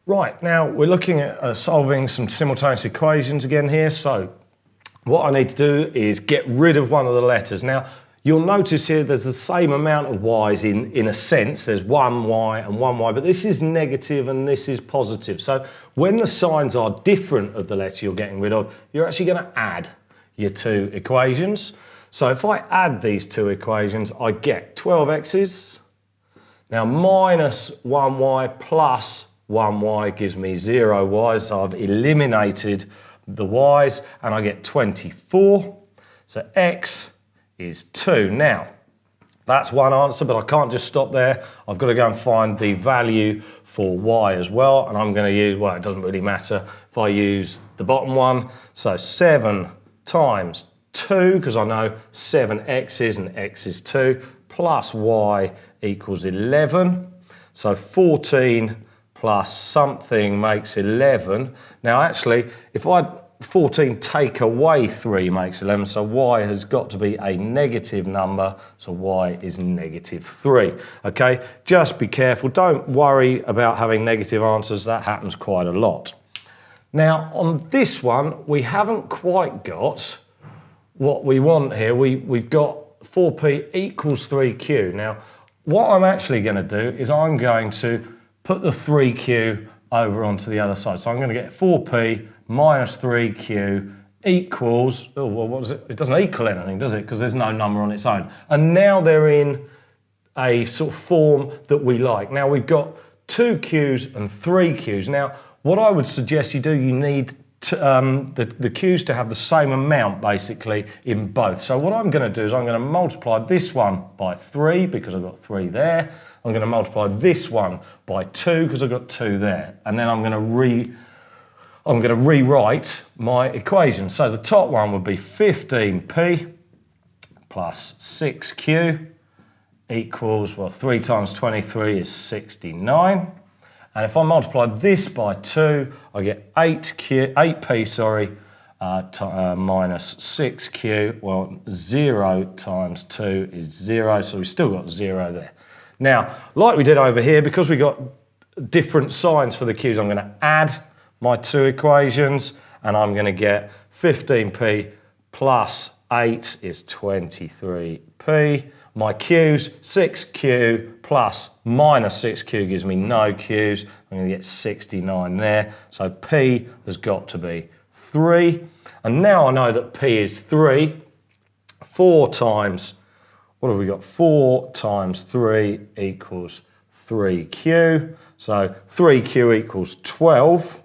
Right, now we're looking at solving some simultaneous equations again here. So what I need to do is get rid of one of the letters. Now, you'll notice here there's the same amount of y's in a sense. There's one y and one y, but this is negative and this is positive. So when the signs are different of the letter you're getting rid of, you're actually going to add your two equations. So if I add these two equations, I get 12x's. Now minus 1y plus 1y gives me 0y, so I've eliminated the y's and I get 24. So x is 2. Now, that's one answer, but I can't just stop there. I've got to go and find the value for y as well, and I'm going to use, well, it doesn't really matter if I use the bottom one. So 7 times 2, because I know 7x's and x is 2, plus y equals 11. So 14 plus something makes 11. Now actually, if 14 take away 3 makes 11, so y has got to be a negative number, so y is negative 3. Okay, just be careful, don't worry about having negative answers, that happens quite a lot. Now on this one, we haven't quite got what we want here. We've got 4p equals 3q. Now, what I'm actually going to do is I'm going to put the 3q over onto the other side. So I'm going to get 4p minus 3q equals, oh, well, what is it? It doesn't equal anything, does it? Because there's no number on its own. And now they're in a sort of form that we like. Now we've got 2q's and 3q's. Now, what I would suggest you do, you need the q's to have the same amount basically in both. So what I'm going to do is I'm going to multiply this one by 3 because I've got 3 there. I'm going to multiply this one by 2 because I've got 2 there. And then I'm going to rewrite my equation. So the top one would be 15p plus 6q equals, well, 3 times 23 is 69. And if I multiply this by 2, I get 8p minus 6q. Well, 0 times 2 is 0, so we've still got 0 there. Now, like we did over here, because we got different signs for the q's, I'm going to add my two equations, and I'm going to get 15p plus 8 is 23p. My q's, 6q plus minus 6q gives me no q's. I'm going to get 69 there. So p has got to be 3. And now I know that p is 3. 4 times, what have we got? 4 times 3 equals 3q. So 3q equals 12.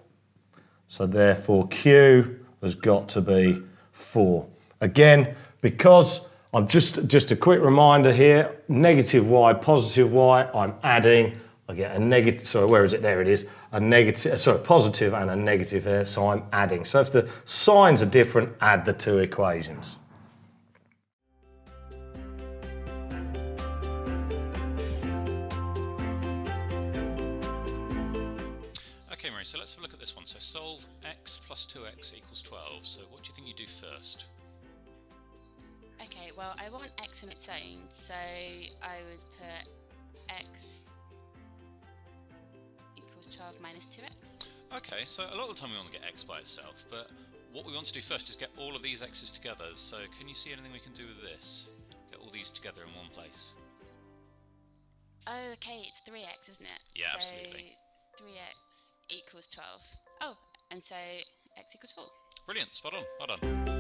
So therefore Q has got to be 4. Again, because I'm just a quick reminder here, negative y, positive y, I'm adding, I get a negative, sorry, where is it? There it is, a negative, sorry, positive and a negative here, so I'm adding. So if the signs are different, add the two equations. Okay, Mary, so let's have a look at this one. So solve x plus 2x equals 12. So what do you think you do first? Okay, well, I want x on its own, so I would put x equals 12 minus 2x. Okay, so a lot of the time we want to get x by itself, but what we want to do first is get all of these x's together. So can you see anything we can do with this? Get all these together in one place. Oh, okay, it's 3x, isn't it? Yeah, so absolutely. 3x equals 12. Oh, and so x equals 4. Brilliant, spot on, well done.